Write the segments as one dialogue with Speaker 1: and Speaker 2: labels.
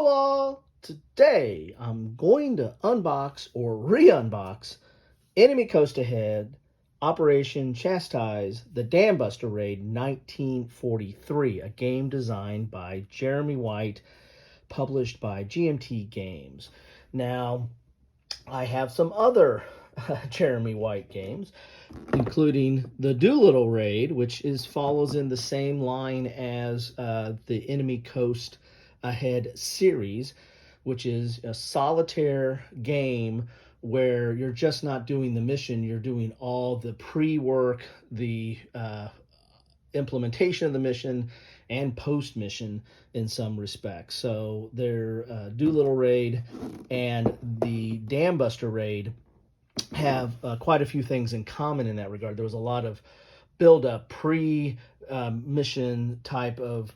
Speaker 1: Hello all! Today I'm going to unbox or re-unbox Enemy Coast Ahead, Operation Chastise, the Dambuster Raid 1943, a game designed by Jeremy White, published by GMT Games. Now, I have some other Jeremy White games, including the Doolittle Raid, which follows in the same line as the Enemy Coast Ahead series, which is a solitaire game where you're just not doing the mission, you're doing all the pre-work, the implementation of the mission, and post-mission in some respects. So their Doolittle Raid and the Dambuster Raid have quite a few things in common in that regard. There was a lot of build-up, pre-mission type of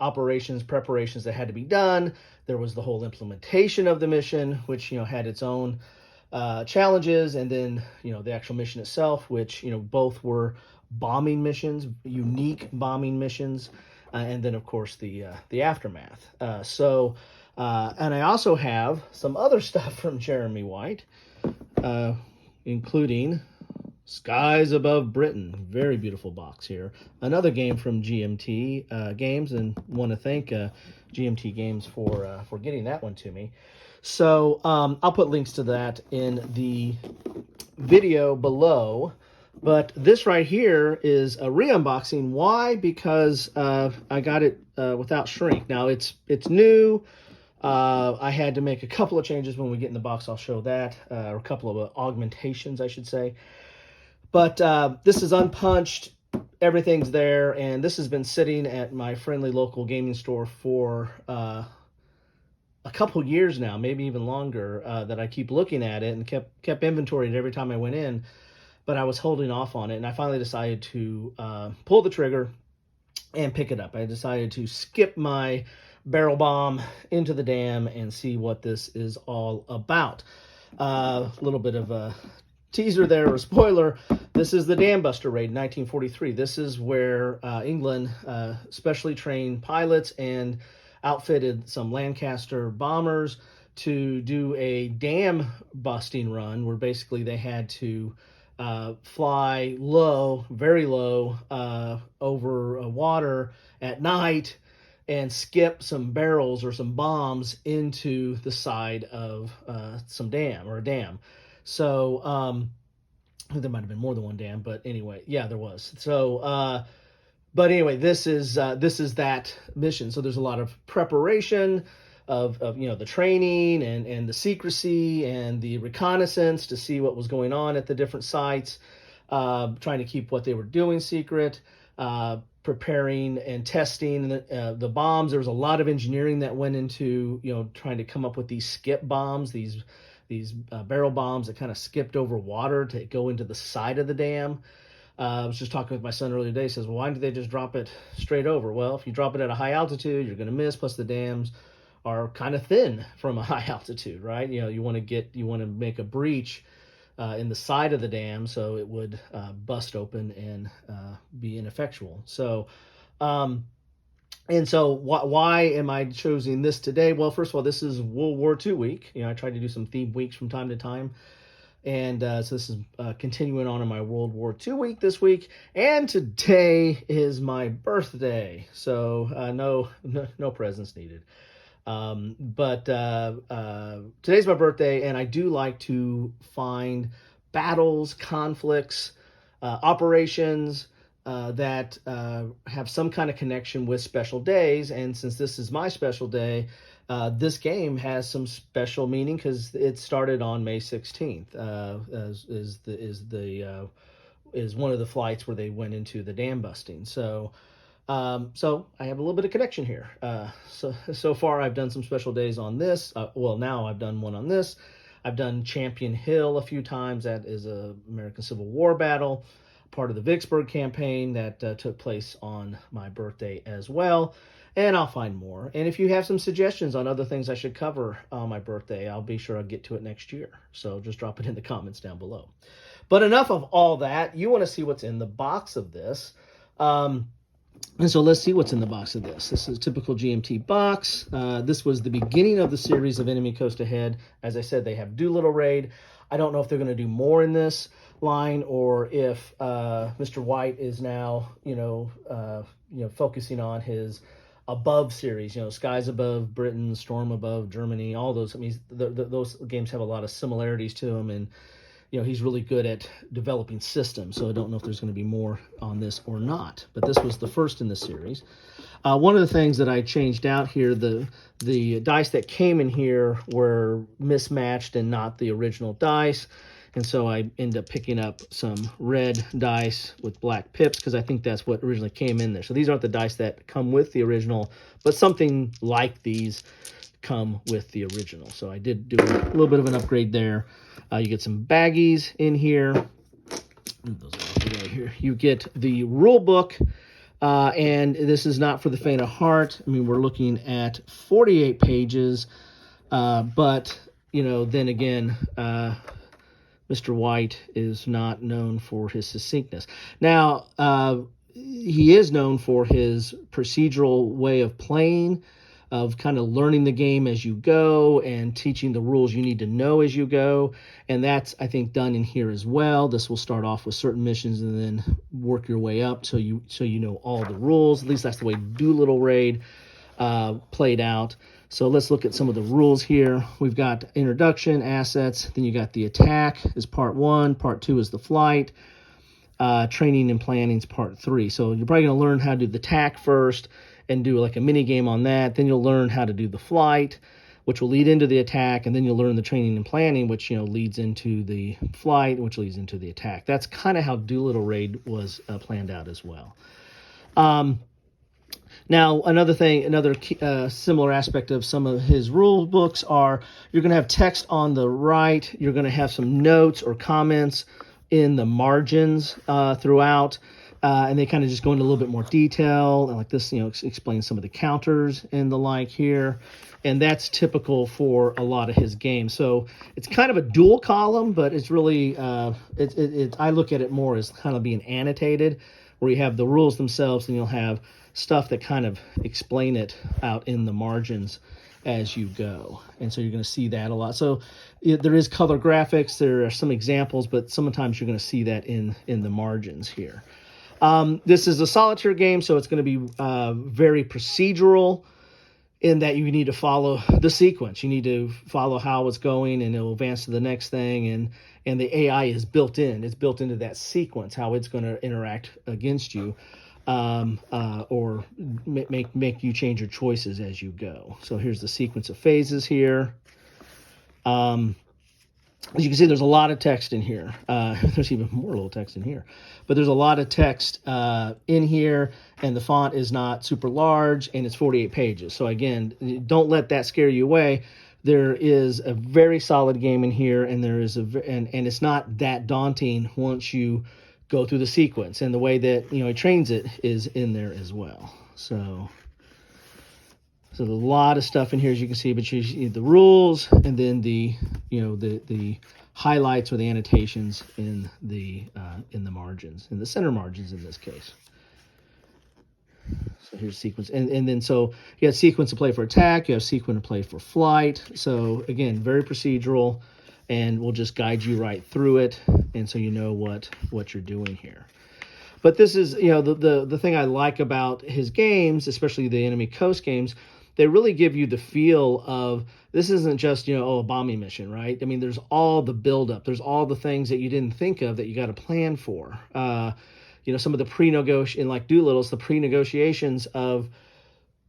Speaker 1: operations, preparations that had to be done. There was the whole implementation of the mission, which had its own challenges, and then the actual mission itself, which both were bombing missions, unique bombing missions, and then of course the aftermath. And I also have some other stuff from Jeremy White, including Skies Above Britain. Very beautiful box here. Another game from GMT Games, and want to thank GMT Games for getting that one to me. So I'll put links to that in the video below. But this right here is a re-unboxing. Why? Because I got it without shrink. Now it's new. I had to make a couple of changes when we get in the box. I'll show that, or a couple of augmentations, I should say. But this is unpunched. Everything's there, and this has been sitting at my friendly local gaming store for a couple years now, maybe even longer, that I keep looking at it and kept inventorying every time I went in. But I was holding off on it, and I finally decided to pull the trigger and pick it up. I decided to skip my barrel bomb into the dam and see what this is all about. A little bit of a teaser there, or spoiler. This is the Dambuster Raid 1943. This is where England specially trained pilots and outfitted some Lancaster bombers to do a dam busting run, where basically they had to fly low, very low, over water at night and skip some barrels or some bombs into the side of some dam, or a dam. So there might have been more than one dam, but anyway, yeah, there was. So but anyway, this is that mission. So there's a lot of preparation of the training and the secrecy and the reconnaissance to see what was going on at the different sites, trying to keep what they were doing secret, preparing and testing the bombs. There was a lot of engineering that went into trying to come up with these skip bombs, these barrel bombs that kind of skipped over water to go into the side of the dam. I was just talking with my son earlier today. He says, well, why did they just drop it straight over? Well, if you drop it at a high altitude, you're going to miss. Plus, the dams are kind of thin from a high altitude, right? You want to make a breach in the side of the dam so it would bust open and be ineffectual. So, why am I choosing this today? Well, first of all, this is World War II week. I try to do some themed weeks from time to time. And so this is continuing on in my World War II week this week. And today is my birthday. So no presents needed. But today's my birthday, and I do like to find battles, conflicts, operations that have some kind of connection with special days. And since this is my special day, this game has some special meaning because it started on May 16th. Is one of the flights where they went into the dam busting. So I have a little bit of connection here. So far I've done some special days on this. Now I've done one on this. I've done Champion Hill a few times. That is a American Civil War battle, part of the Vicksburg campaign that took place on my birthday as well. And I'll find more. And if you have some suggestions on other things I should cover on my birthday, I'll be sure I'll get to it next year. So just drop it in the comments down below. But enough of all that. You want to see what's in the box of this. And so let's see what's in the box of this. This is a typical GMT box. This was the beginning of the series of Enemy Coast Ahead. As I said, they have Doolittle Raid. I don't know if they're going to do more in this line, or if Mr. White is now, focusing on his above series. Skies Above Britain, Storm Above Germany. All those. I mean, those games have a lot of similarities to them, and he's really good at developing systems, so I don't know if there's going to be more on this or not. But this was the first in the series. One of the things that I changed out here, the dice that came in here were mismatched and not the original dice. And so I ended up picking up some red dice with black pips because I think that's what originally came in there. So these aren't the dice that come with the original, but something like these come with the original. So I did do a little bit of an upgrade there. You get some baggies in here. Those are over here. You get the rule book, and this is not for the faint of heart. I mean, we're looking at 48 pages, but then again, Mr. White is not known for his succinctness. Now, he is known for his procedural way of playing, of kind of learning the game as you go and teaching the rules you need to know as you go. And that's, I think, done in here as well. This will start off with certain missions and then work your way up so you know all the rules. At least that's the way Doolittle Raid played out. So let's look at some of the rules here. We've got introduction, assets, then you got the attack is part 1, part 2 is the flight, training and planning is part 3. So you're probably going to learn how to do the attack first and do like a mini game on that. Then you'll learn how to do the flight, which will lead into the attack, and then you'll learn the training and planning, which leads into the flight, which leads into the attack. That's kind of how Doolittle Raid was planned out as well. Now, another similar aspect of some of his rule books are you're going to have text on the right. You're going to have some notes or comments in the margins throughout. And they kind of just go into a little bit more detail, and like this, explains some of the counters and the like here. And that's typical for a lot of his games. So it's kind of a dual column, but it's really, I look at it more as kind of being annotated, where you have the rules themselves, and you'll have stuff that kind of explain it out in the margins as you go. And so you're going to see that a lot. So there is color graphics. There are some examples, but sometimes you're going to see that in the margins here. This is a solitaire game, so it's going to be very procedural in that you need to follow the sequence. You need to follow how it's going, and it'll advance to the next thing. And the AI is built in. It's built into that sequence, how it's going to interact against you, or make you change your choices as you go. So here's the sequence of phases here. As you can see, there's a lot of text in here. There's even more little text in here. But there's a lot of text in here, and the font is not super large, and it's 48 pages. So again, don't let that scare you away. There is a very solid game in here, and and it's not that daunting once you go through the sequence. And the way that he trains it is in there as well. So there's a lot of stuff in here, as you can see, but you need the rules, and then the highlights or the annotations in the margins, in the center margins in this case. So here's sequence, and then so you have sequence to play for attack, you have sequence to play for flight. So again, very procedural, and we'll just guide you right through it, and so you know what you're doing here. But this is the thing I like about his games, especially the Enemy Coast games. They really give you the feel of, this isn't just, a bombing mission, right? I mean, there's all the buildup. There's all the things that you didn't think of that you got to plan for. Some of the pre-negotiation, like Doolittle's, the pre-negotiations of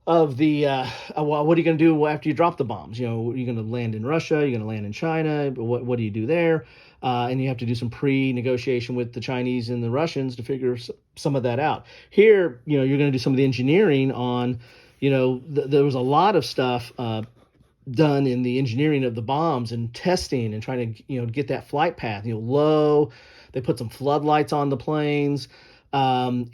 Speaker 1: the, what are you going to do after you drop the bombs? Are you going to land in Russia? Are you going to land in China? What do you do there? And you have to do some pre-negotiation with the Chinese and the Russians to figure some of that out. Here, you're going to do some of the engineering on, there was a lot of stuff done in the engineering of the bombs and testing and trying to, get that flight path, low. They put some floodlights on the planes, and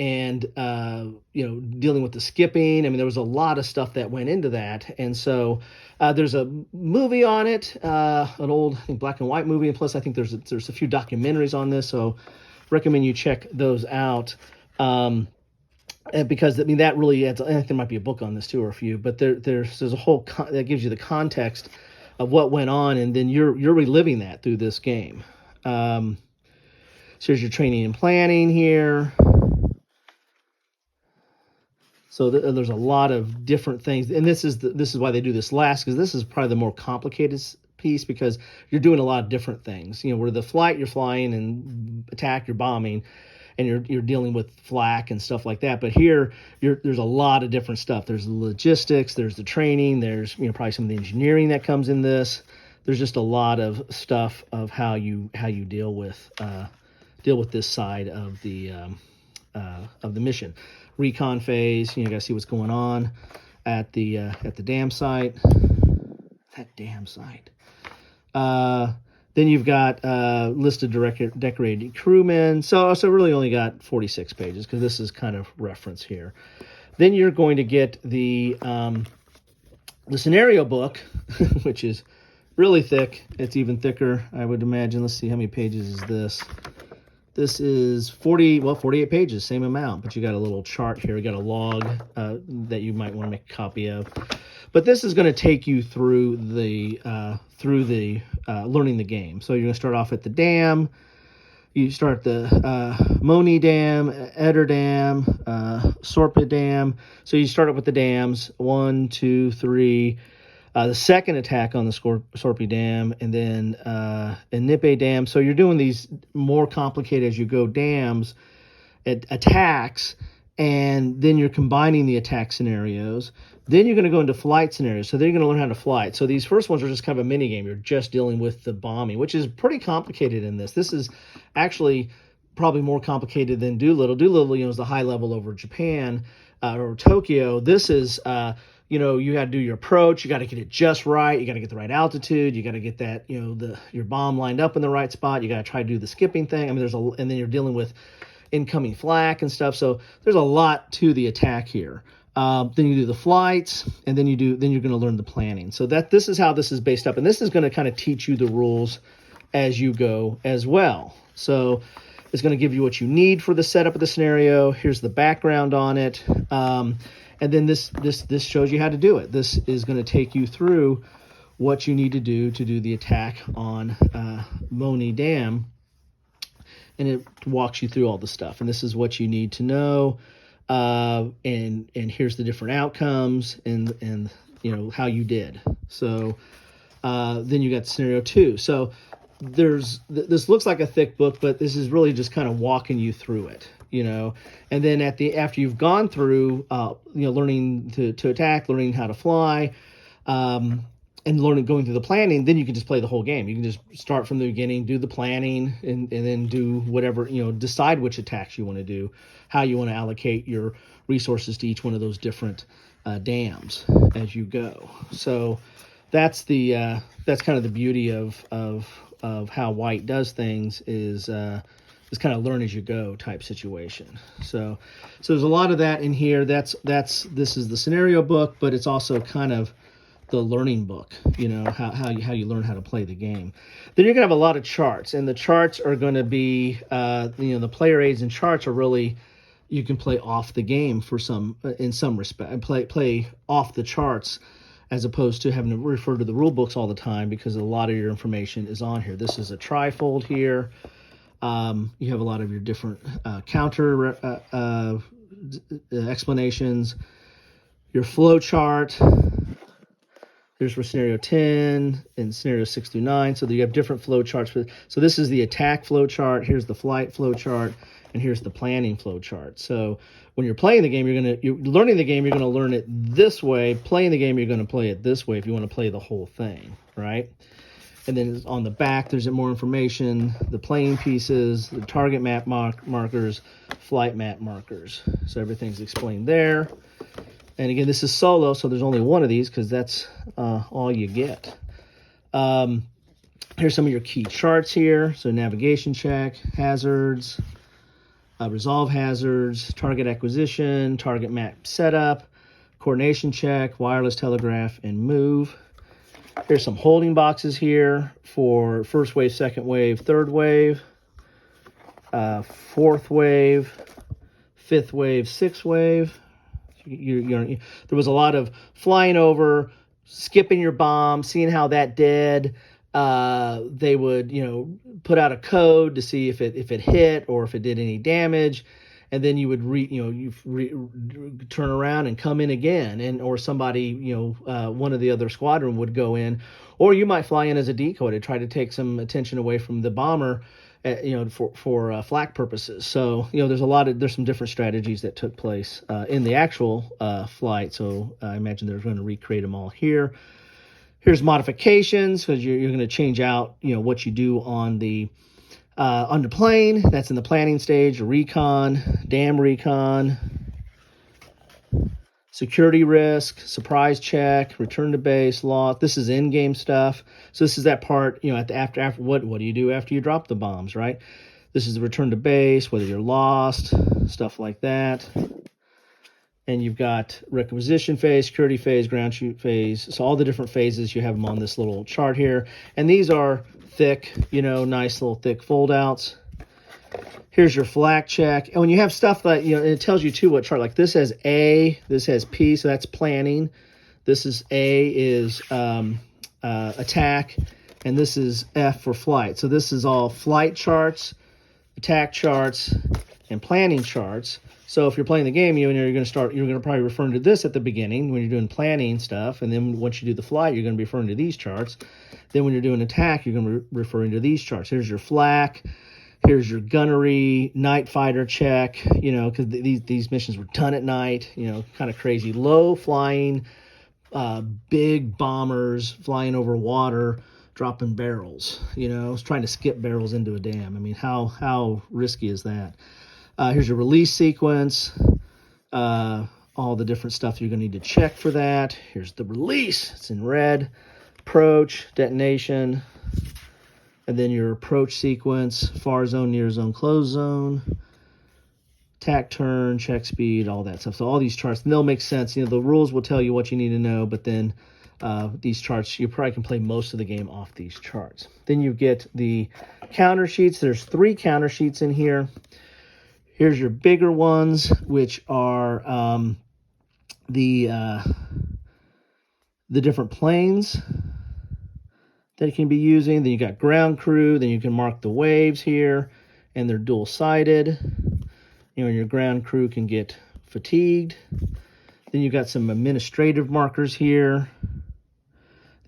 Speaker 1: dealing with the skipping. I mean, there was a lot of stuff that went into that. And so there's a movie on it, an old, I think, black and white movie. And plus, I think there's a few documentaries on this. So recommend you check those out. And because I mean that really adds. I think there might be a book on this too, or a few. But there's a whole that gives you the context of what went on, and then you're reliving that through this game. So here's your training and planning here. So there's a lot of different things, and this is why they do this last, because this is probably the more complicated piece, because you're doing a lot of different things. You know, where the flight, you're flying, and attack, you're bombing, and you're dealing with flak and stuff like that. But here, there's a lot of different stuff. There's the logistics, there's the training, there's probably some of the engineering that comes in this. There's just a lot of stuff of how you deal with this side of the mission. Recon phase, you got to see what's going on at the dam site. That damn site. Then you've got listed decorated crewmen. So really only got 46 pages, because this is kind of reference here. Then you're going to get the scenario book, which is really thick. It's even thicker, I would imagine. Let's see, how many pages is this? This is 48 pages, same amount, but you got a little chart here. You got a log that you might want to make a copy of. But this is going to take you through the learning the game. So you're going to start off at the dam. You start the Möhne Dam, Eder Dam, Sorpe Dam. So you start up with the dams, 1, 2, 3. The second attack on the Sorpe Dam, and then Enipe Dam. So you're doing these more complicated as you go dams, attacks, and then you're combining the attack scenarios. Then you're going to go into flight scenarios. So then you're going to learn how to flight. So these first ones are just kind of a mini game. You're just dealing with the bombing, which is pretty complicated in this. This is actually probably more complicated than Doolittle. Doolittle, is the high level over Japan or Tokyo. This is you got to do your approach. You got to get it just right. You got to get the right altitude. You got to get that, your bomb lined up in the right spot. You got to try to do the skipping thing. I mean, and then you're dealing with incoming flak and stuff. So there's a lot to the attack here. Then you do the flights, and then you're going to learn the planning. So this is how this is based up, and this is going to kind of teach you the rules as you go as well. So it's going to give you what you need for the setup of the scenario. Here's the background on it. And then this shows you how to do it. This is going to take you through what you need to do the attack on Möhne Dam, and it walks you through all the stuff. And this is what you need to know. And here's the different outcomes and how you did. So then you got scenario 2. So this looks like a thick book, but this is really just kind of walking you through it. And then after you've gone through, learning to attack, learning how to fly, and going through the planning, then you can just play the whole game. You can just start from the beginning, do the planning, and then do whatever, decide which attacks you want to do, how you want to allocate your resources to each one of those different dams as you go. So that's kind of the beauty of how White does things is kind of learn as you go type situation. So there's a lot of that in here. This is the scenario book, but it's also kind of the learning book, how you learn how to play the game. Then you're gonna have a lot of charts, and the charts are going to be the player aids and charts are really, you can play off the game in some respect, and play off the charts, as opposed to having to refer to the rule books all the time, because a lot of your information is on here. This is a trifold here. You have a lot of your different counter explanations, your flow chart. Here's for scenario 10 and scenario 6 through 9. So you have different flow charts. So this is the attack flow chart. Here's the flight flow chart, and here's the planning flow chart. So when you're playing the game, you're learning the game, you're going to learn it this way. Playing the game, you're going to play it this way if you want to play the whole thing, right? And then on the back, there's more information, the playing pieces, the target map markers, flight map markers. So everything's explained there. And again, this is solo, so there's only one of these because that's all you get. Here's some of your key charts here. So navigation check, hazards, resolve hazards, target acquisition, target map setup, coordination check, wireless telegraph, and move. Here's some holding boxes here for first wave, second wave, third wave, fourth wave, fifth wave, sixth wave. There was a lot of flying over, skipping your bomb, seeing how that did. They would, put out a code to see if it hit or if it did any damage, and then you would turn around and come in again, or somebody, one of the other squadron would go in, or you might fly in as a decoy to try to take some attention away from the bomber, for flak purposes. So there's some different strategies that took place in the actual flight. So I imagine they're going to recreate them all here. Here's modifications, because you're going to change out what you do on the plane. That's in the planning stage. Recon, dam recon, security risk, surprise check, return to base, loss. This is in-game stuff. So this is that part, after what do you do after you drop the bombs, right? This is the return to base, whether you're lost, stuff like that. And you've got requisition phase, security phase, ground shoot phase. So all the different phases, you have them on this little chart here. And these are thick, nice little thick fold-outs. Here's your flak check. And when you have stuff that, it tells you too what chart. Like this has A, this has P, so that's planning. This is A is attack, and this is F for flight. So this is all flight charts, attack charts, and planning charts. So if you're playing the game, you're going to probably refer to this at the beginning when you're doing planning stuff, and then once you do the flight, you're going to be referring to these charts. Then when you're doing attack, you're going to be referring to these charts. Here's your flak. Here's your gunnery, night fighter check, because these missions were done at night, kind of crazy. Low flying, big bombers flying over water, dropping barrels, trying to skip barrels into a dam. I mean, how risky is that? Here's your release sequence, all the different stuff you're going to need to check for that. Here's the release. It's in red. Approach, detonation, and then your approach sequence, far zone, near zone, close zone, tack turn, check speed, all that stuff. So all these charts, and they'll make sense. The rules will tell you what you need to know, but then these charts, you probably can play most of the game off these charts. Then you get the counter sheets. There's 3 counter sheets in here. Here's your bigger ones, which are the different planes that you can be using. Then you got ground crew. Then you can mark the waves here, and they're dual-sided. Your ground crew can get fatigued. Then you got some administrative markers here.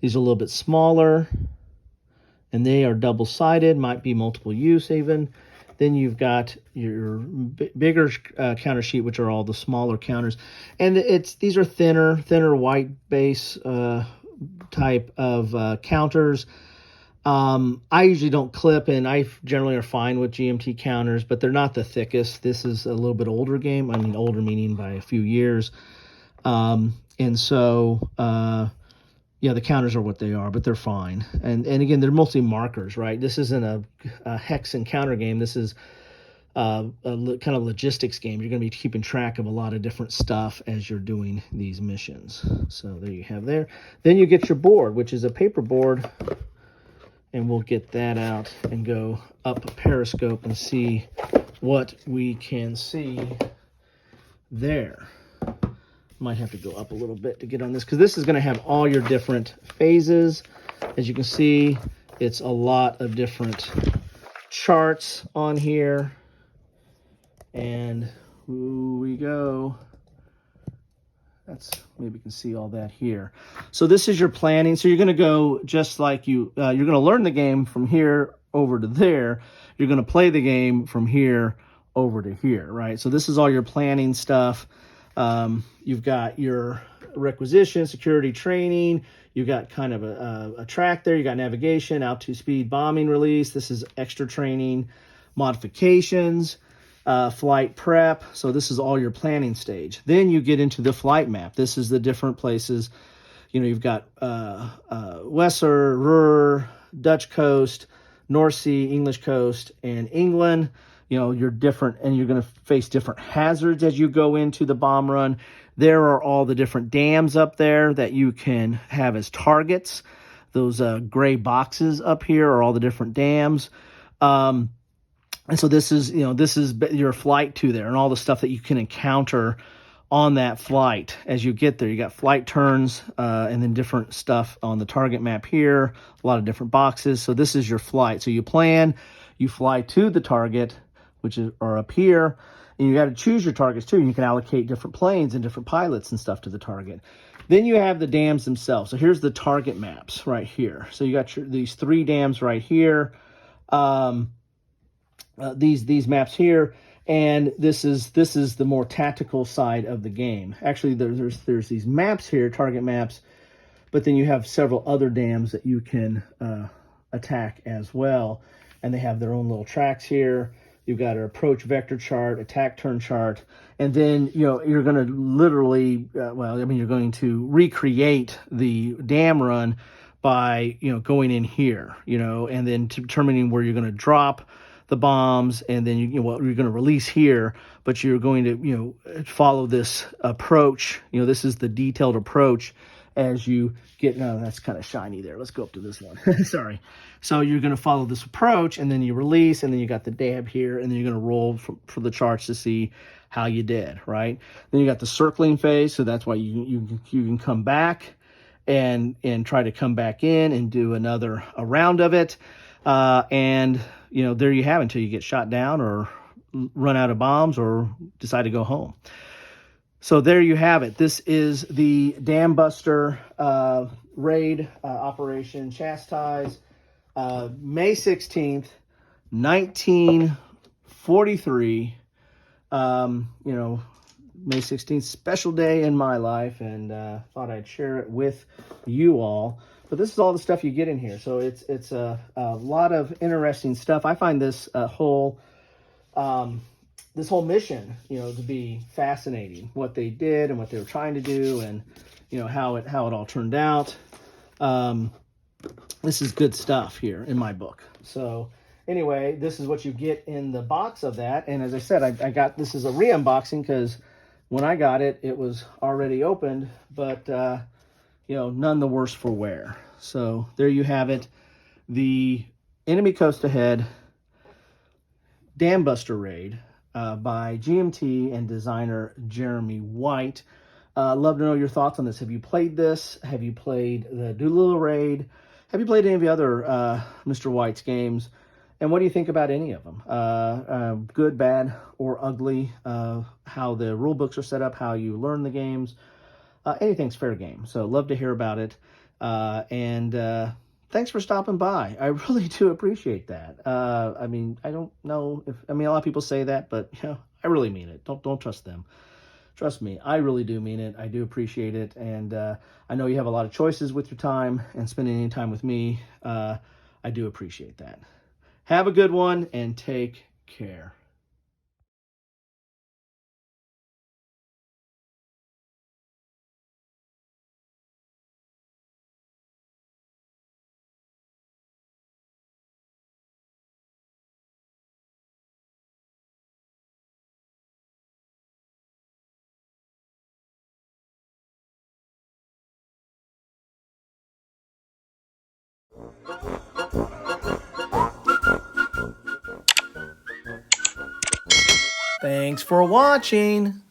Speaker 1: These are a little bit smaller, and they are double-sided, might be multiple use even. Then you've got your bigger counter sheet, which are all the smaller counters. And these are thinner white base type of counters. I usually don't clip, and I generally are fine with GMT counters, but they're not the thickest. This is a little bit older game. I mean, older meaning by a few years. And so, the counters are what they are, but they're fine. And again, they're mostly markers, right? This isn't a hex and counter game. This is a kind of logistics game. You're going to be keeping track of a lot of different stuff as you're doing these missions. So there you have there. Then you get your board, which is a paper board, and we'll get that out and go up a periscope and see what we can see there. Might have to go up a little bit to get on this, because this is going to have all your different phases. As you can see, it's a lot of different charts on here. And ooh, we go. Maybe you can see all that here. So this is your planning. So you're going to go just like you're going to learn the game from here over to there. You're going to play the game from here over to here, right? So this is all your planning stuff. You've got your requisition, security training. You've got kind of a track there. You got navigation, altitude speed, bombing release. This is extra training, modifications, flight prep. So this is all your planning stage. Then you get into the flight map. This is the different places. You've got Weser, Ruhr, Dutch coast, North Sea, English coast, and England. You're different, and you're going to face different hazards as you go into the bomb run. There are all the different dams up there that you can have as targets. Those gray boxes up here are all the different dams. And so this is, this is your flight to there and all the stuff that you can encounter on that flight as you get there. You got flight turns and then different stuff on the target map here, a lot of different boxes. So this is your flight. So you plan, you fly to the target, which are up here, and you got to choose your targets too. And you can allocate different planes and different pilots and stuff to the target. Then you have the dams themselves. So here's the target maps right here. So you got these 3 dams right here. These maps here, and this is the more tactical side of the game. Actually, there's these maps here, target maps, but then you have several other dams that you can attack as well, and they have their own little tracks here. You've got an approach vector chart, attack turn chart, and then you're going to literally, you're going to recreate the dam run by going in here, and then determining where you're going to drop the bombs, and then you're going to release here, but you're going to follow this approach. This is the detailed approach as you get. No, that's kind of shiny there. Let's go up to this one. Sorry. So you're going to follow this approach, and then you release, and then you got the dab here, and then you're going to roll for the charts to see how you did, right? Then you got the circling phase, so that's why you can come back and try to come back in and do a round of it, and there you have it until you get shot down or run out of bombs or decide to go home. So there you have it. This is the Dambuster Raid Operation Chastise, May 16th, 1943. May 16th, special day in my life, and thought I'd share it with you all. But this is all the stuff you get in here. So it's a lot of interesting stuff. I find this whole mission, to be fascinating. What they did and what they were trying to do, and how it all turned out. This is good stuff here in my book. So anyway, this is what you get in the box of that. And as I said, I got this is a re-unboxing because when I got it, it was already opened, but none the worse for wear. So there you have it. The Enemy Coast Ahead Dambusters Raid by GMT and designer Jeremy White. Love to know your thoughts on this. Have you played this? Have you played the Doolittle Raid? Have you played any of the other Mr. White's games? And what do you think about any of them? Good, bad, or ugly? How the rule books are set up, how you learn the games. Anything's fair game. So love to hear about it. And thanks for stopping by. I really do appreciate that. I don't know if, a lot of people say that, but I really mean it. Don't trust them. Trust me, I really do mean it. I do appreciate it. And I know you have a lot of choices with your time, and spending any time with me, I do appreciate that. Have a good one and take care. Thanks for watching.